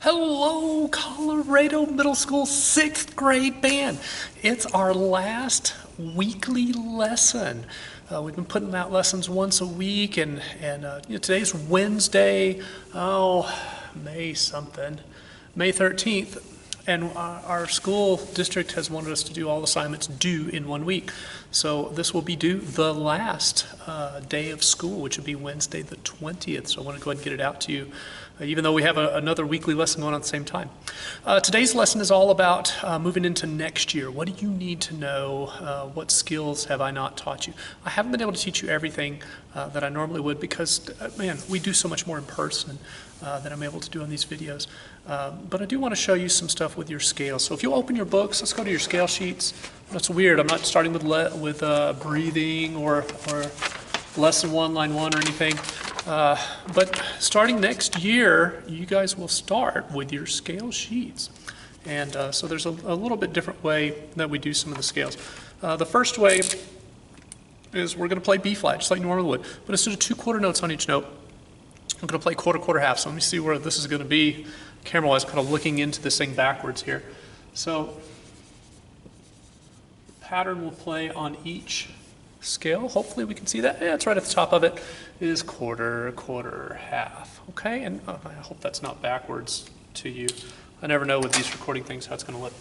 Hello, Colorado Middle School 6th grade band. It's our last weekly lesson. We've been putting out lessons once a week, and today's Wednesday, May 13th. And our school district has wanted us to do all assignments due in 1 week. So this will be due the last day of school, which would be Wednesday the 20th. So I want to go ahead and get it out to you, even though we have another weekly lesson going on at the same time. Today's lesson is all about moving into next year. What do you need to know? What skills have I not taught you? I haven't been able to teach you everything that I normally would because, man, we do so much more in person than I'm able to do on these videos. But I do want to show you some stuff with your scales. So if you'll open your books, let's go to your scale sheets. That's weird. I'm not starting with breathing or lesson 1, line 1 or anything. But starting next year, you guys will start with your scale sheets. And so there's a little bit different way that we do some of the scales. The first way is we're going to play B flat, just like you normally would. But instead of 2 quarter notes on each note, I'm going to play quarter, quarter, half. So let me see where this is going to be camera-wise, kind of looking into this thing backwards here. So pattern will play on each scale. Hopefully we can see that. Yeah, it's right at the top of it. It is quarter, quarter, half. Okay, and I hope that's not backwards to you. I never know with these recording things how it's going to look.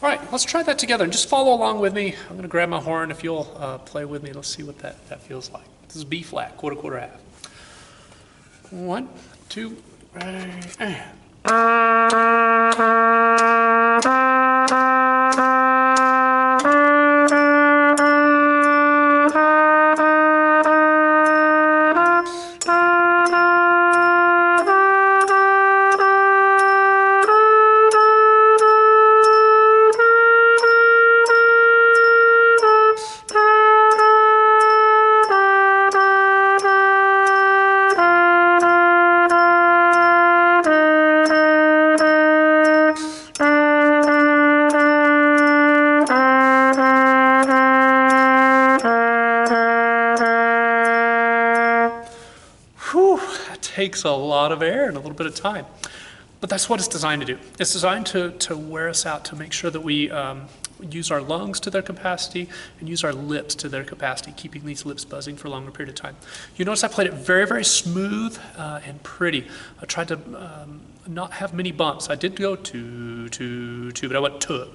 All right, let's try that together and just follow along with me. I'm going to grab my horn. If you'll play with me, let's see what that feels like. This is B flat, quarter, quarter, half. 1, 2, and. Takes a lot of air and a little bit of time. But that's what it's designed to do. It's designed to wear us out, to make sure that we use our lungs to their capacity and use our lips to their capacity, keeping these lips buzzing for a longer period of time. You notice I played it very, very smooth and pretty. I tried to not have many bumps. I did go to, but I went to.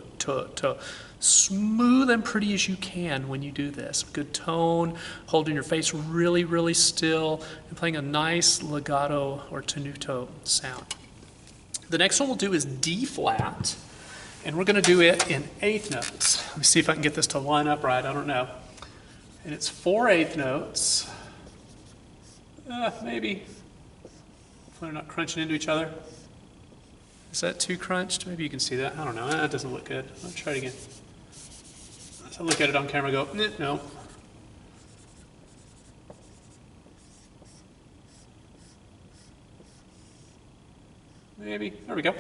Smooth and pretty as you can when you do this. Good tone, holding your face really, really still, and playing a nice legato or tenuto sound. The next one we'll do is D flat, and we're going to do it in 1/8 notes. Let me see if I can get this to line up right. I don't know. And it's 4/8 notes. Maybe. Hopefully they're not crunching into each other. Is that too crunched? Maybe you can see that. I don't know. That doesn't look good. Let's try it again. So look at it on camera and go, no. Maybe. There we go. All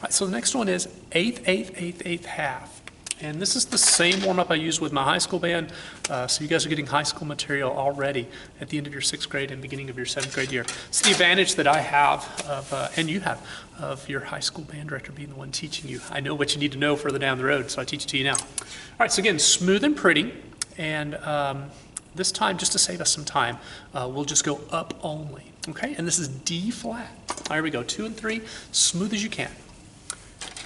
right, so the next one is 1/8, 1/8, 1/8, 1/8, half. And this is the same warm-up I used with my high school band. So you guys are getting high school material already at the end of your 6th grade and beginning of your 7th grade year. It's the advantage that I have, and you have, of your high school band director being the one teaching you. I know what you need to know further down the road, so I teach it to you now. All right, so again, smooth and pretty. And this time, just to save us some time, we'll just go up only. Okay, and this is D flat. Here we go, 2 and 3, smooth as you can.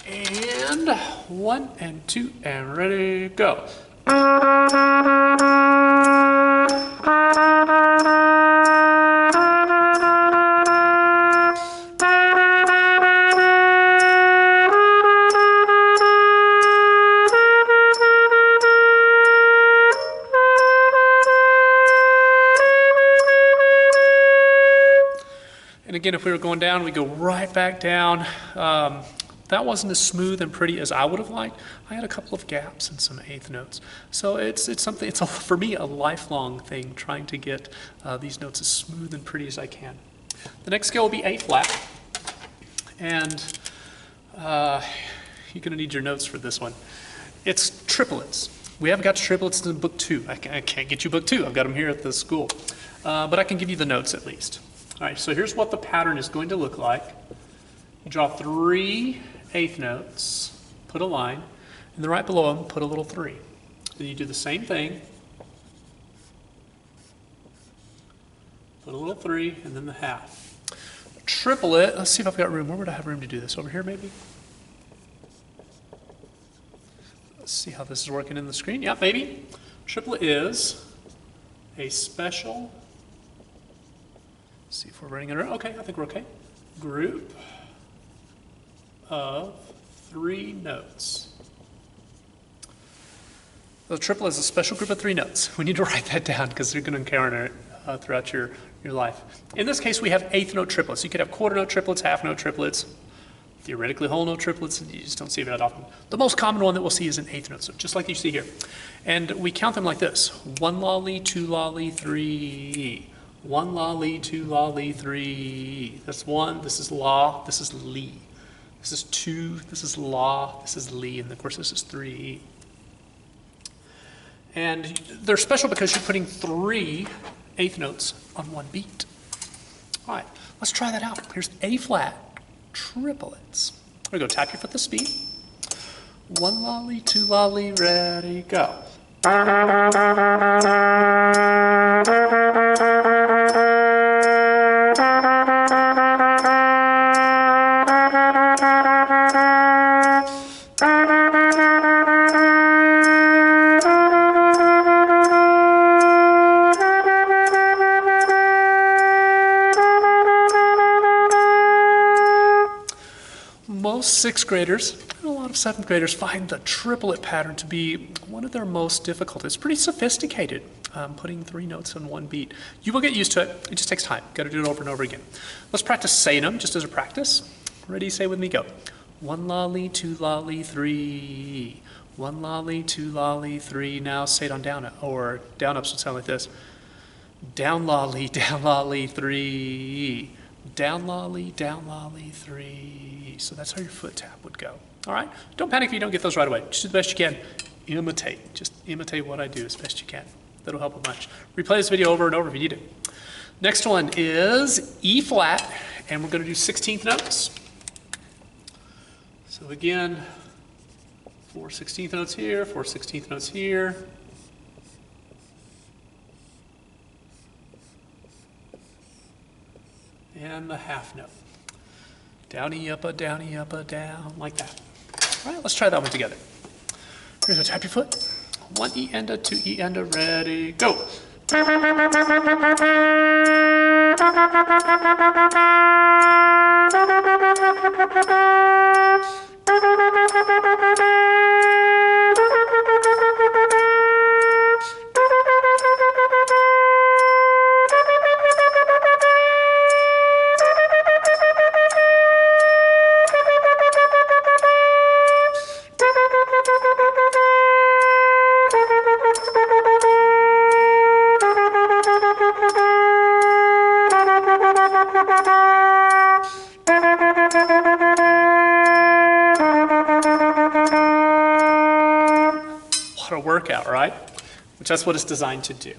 And 1 and 2 and ready, go. And again, if we were going down, we go right back down. That wasn't as smooth and pretty as I would have liked. I had a couple of gaps in some 1/8 notes. So it's something, for me, a lifelong thing, trying to get these notes as smooth and pretty as I can. The next scale will be A flat. And you're gonna need your notes for this one. It's triplets. We haven't got triplets in book 2. I can't get you book 2. I've got them here at the school. But I can give you the notes at least. All right, so here's what the pattern is going to look like You draw 3 eighth notes, put a line, and then right below them, put a little 3. Then you do the same thing, put a little 3, and then the half. Triplet, let's see if I've got room. Where would I have room to do this? Over here, maybe? Let's see how this is working in the screen. Yeah, maybe. Triplet is a special, let's see if we're running it around. Okay, I think we're okay. Group of 3 notes. The triplet is a special group of 3 notes. We need to write that down because you're going to encounter it throughout your life. In this case, we have eighth note triplets. You could have quarter note triplets, half note triplets, theoretically whole note triplets, and you just don't see it that often. The most common one that we'll see is an eighth note, so just like you see here. And we count them like this: 1 lolly, 2 lolly, 3. 1 lolly, 2 lolly, 3. That's 1, this is la, this is li. This is 2, this is la, this is li, and of course this is 3. And they're special because you're putting 3 eighth notes on 1 beat. All right, let's try that out. Here's A flat triplets. Here we go, tap your foot the speed. 1 lolly, 2 lolly, ready, go. Most 6th graders and a lot of 7th graders find the triplet pattern to be one of their most difficult. It's pretty sophisticated, putting 3 notes on 1 beat. You will get used to it. It just takes time. Got to do it over and over again. Let's practice saying them just as a practice. Ready? Say with me, go. 1 lolly, 2 lolly, 3. 1 lolly, 2 lolly, 3. Now say it on down or down ups would sound like this. Down lolly, 3. Down lolly, 3. So that's how your foot tap would go. All right? Don't panic if you don't get those right away. Just do the best you can. Imitate. Just imitate what I do as best you can. That'll help a bunch. Replay this video over and over if you need it. Next one is E flat, and we're going to do 16th notes. So again, 4 16th notes here, 4 16th notes here. And the half note. Downy up a down, like that. All right, let's try that one together. Here we go, tap your foot. 1 E and a 2 E and a, ready, go. What a workout, right? Which that's what it's designed to do.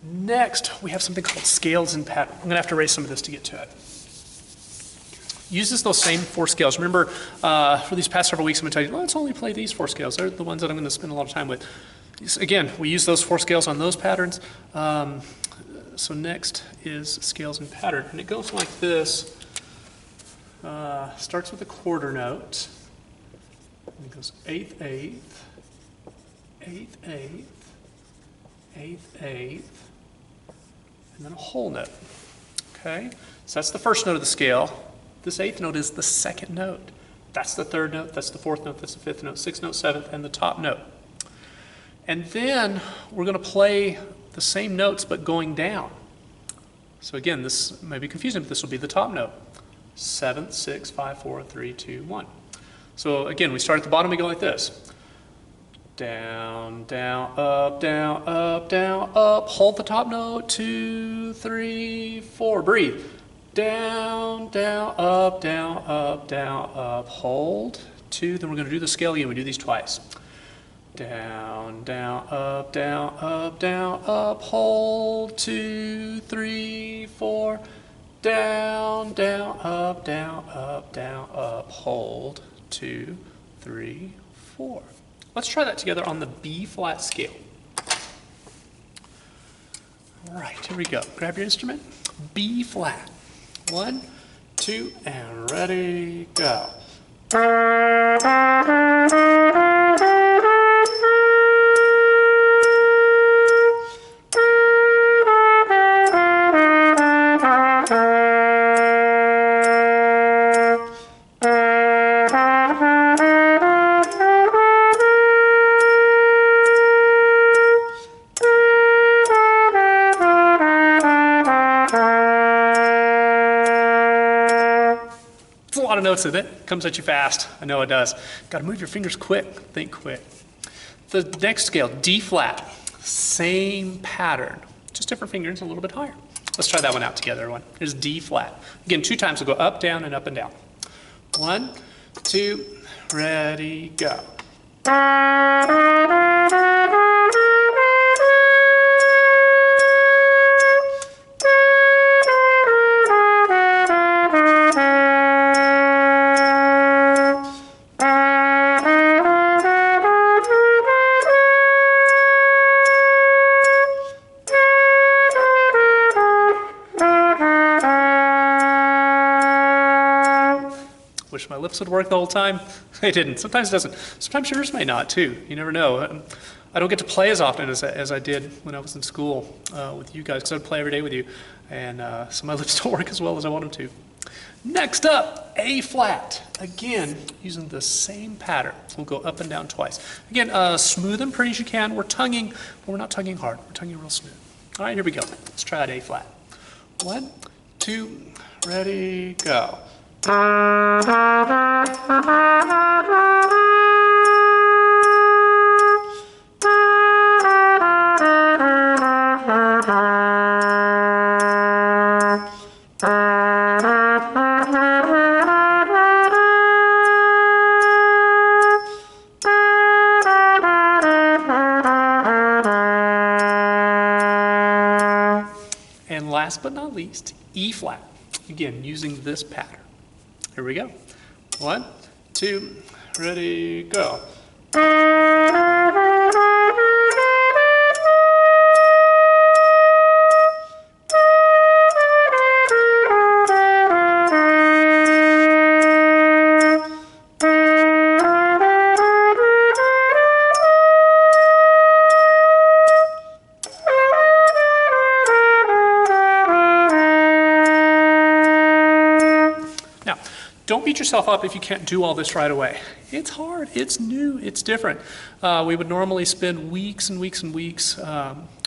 Next, we have something called scales and pattern. I'm going to have to erase some of this to get to it. Uses those same 4 scales. Remember, for these past several weeks, I'm going to tell you, let's only play these 4 scales. They're the ones that I'm going to spend a lot of time with. Again, we use those 4 scales on those patterns. So next is scales and pattern. And it goes like this. Starts with a quarter note. And it goes 8th, 8th, 8th, 8th, 8th, 8th, and then a whole note. Okay? So that's the first note of the scale. This 8th note is the 2nd note. That's the 3rd note, that's the 4th note, that's the 5th note, 6th note, 7th, and the top note. And then we're going to play the same notes but going down. So again, this may be confusing, but this will be the top note. 7th, 6, 5, 4, 3, 2, 1. So again, we start at the bottom, we go like this. Down, down, up, down, up, down, up. Hold the top note, 2, 3, 4. Breathe. Down, down, up, down, up, down, up. Hold. 2. Then we're going to do the scale again. We do these twice. Down, down, up, down, up, down, up. Hold. 2, 3, 4. down, down, up, down, up, down, up, hold, 2, 3, 4. Let's try that together on the B flat scale. All right, here we go. Grab your instrument. B flat. 1, 2, and ready, go. It's a lot of notes in it. Comes at you fast. I know it does. Got to move your fingers quick. Think quick. The next scale, D flat. Same pattern. Just different fingers, a little bit higher. Let's try that one out together, everyone. Here's D flat. Again, 2 times. We'll go up, down, and up and down. 1, 2, ready, go. Wish my lips would work the whole time. They didn't. Sometimes it doesn't. Sometimes yours may not too. You never know. I don't get to play as often as I did when I was in school with you guys, because I would play every day with you, and so my lips don't work as well as I want them to. Next up, A flat. Again, using the same pattern. We'll go up and down twice. Again, smooth and pretty as you can. We're tonguing, but we're not tonguing hard. We're tonguing real smooth. All right, here we go. Let's try it A flat. 1, 2, ready, go. And last but not least, E flat. Again, using this pattern. Here we go. 1, 2, ready, go. Now, don't beat yourself up if you can't do all this right away. It's hard, it's new, it's different. We would normally spend weeks and weeks and weeks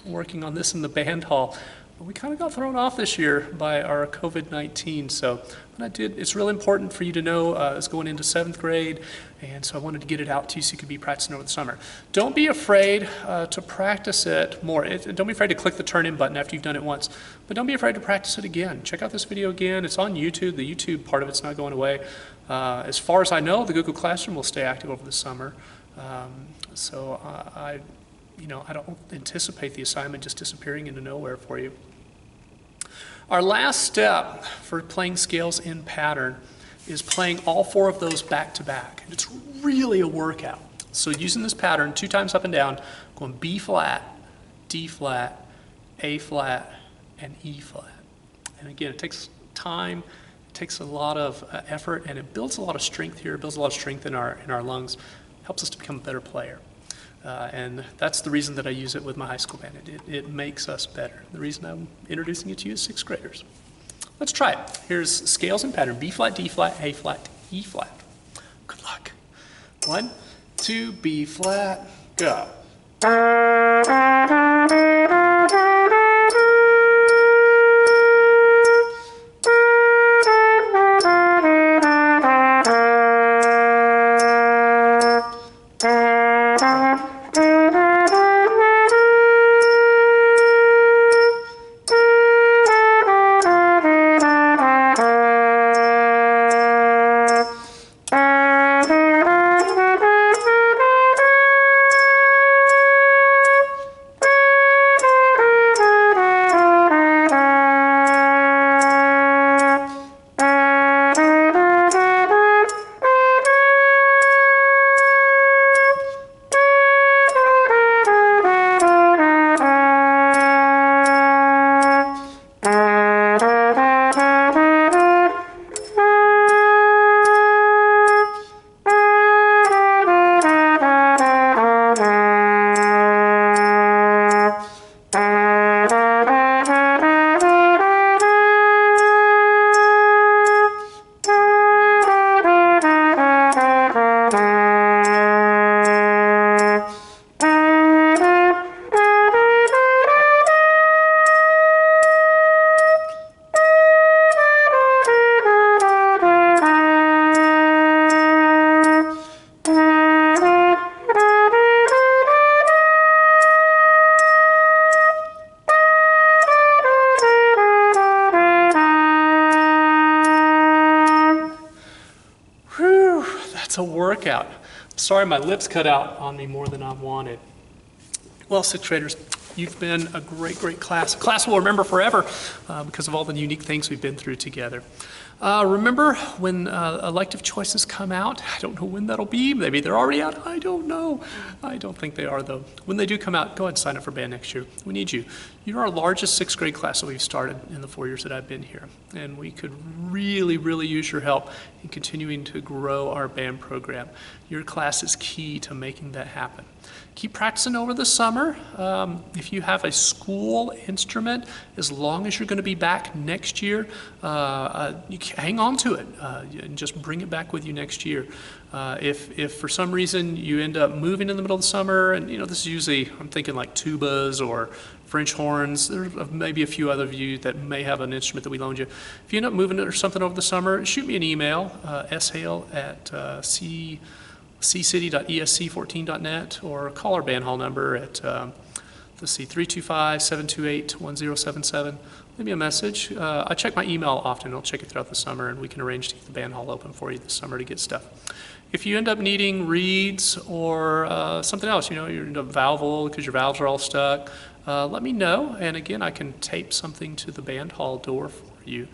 working on this in the band hall, but we kind of got thrown off this year by our COVID-19. So what I did, it's really important for you to know is going into 7th grade, and so I wanted to get it out to you so you could be practicing over the summer. Don't be afraid to practice it more. Don't be afraid to click the turn in button after you've done it once, but don't be afraid to practice it again. Check out this video again. It's on YouTube. The YouTube part of it's not going away. As far as I know, the Google Classroom will stay active over the summer. So I don't anticipate the assignment just disappearing into nowhere for you. Our last step for playing scales in pattern is playing all 4 of those back to back. It's really a workout. So using this pattern 2 times up and down, going B flat, D flat, A flat, and E flat. And again, it takes time, it takes a lot of effort, and it builds a lot of strength here, it builds a lot of strength in our lungs, helps us to become a better player. And that's the reason that I use it with my high school band. It makes us better. The reason I'm introducing it to you is 6th graders. Let's try it. Here's scales in pattern: B flat, D flat, A flat, E flat. Good luck. 1, 2, B flat, go. It's a workout. Sorry, my lips cut out on me more than I wanted. Well, sixth graders, you've been a great, great class. A class we'll remember forever because of all the unique things we've been through together. Remember when elective choices come out? I don't know when that'll be. Maybe they're already out. I don't know. I don't think they are, though. When they do come out, go ahead and sign up for band next year. We need you. You're our largest sixth grade class that we've started in the 4 years that I've been here. And we could really, really use your help in continuing to grow our band program. Your class is key to making that happen. Keep practicing over the summer. If you have a school instrument, as long as you're going to be back next year, you hang on to it and just bring it back with you next year. If for some reason you end up moving in the middle of the summer, and this is usually, I'm thinking like tubas or French horns, there's maybe a few other of you that may have an instrument that we loaned you. If you end up moving it or something over the summer, shoot me an email, shale@ccity.esc14.net, or call our band hall number at 325-728-1077. Leave me a message. I check my email often. I'll check it throughout the summer, and we can arrange to keep the band hall open for you this summer to get stuff. If you end up needing reeds or something else, you end up valval because your valves are all stuck, let me know. And again, I can tape something to the band hall door for you.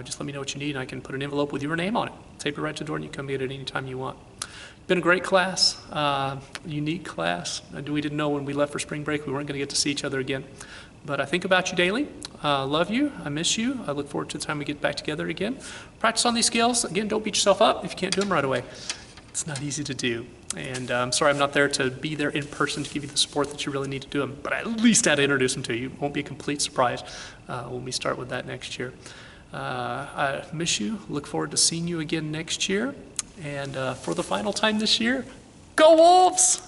Just let me know what you need, and I can put an envelope with your name on it. Tape it right to the door, and you can come get it any time you want. Been a great class, unique class. We didn't know when we left for spring break we weren't going to get to see each other again. But I think about you daily. Love you. I miss you. I look forward to the time we get back together again. Practice on these skills. Again, don't beat yourself up if you can't do them right away. It's not easy to do. And I'm sorry I'm not there to be there in person to give you the support that you really need to do them. But I at least had to introduce them to you. It won't be a complete surprise when we start with that next year. I miss you. Look forward to seeing you again next year. And for the final time this year, go Wolves!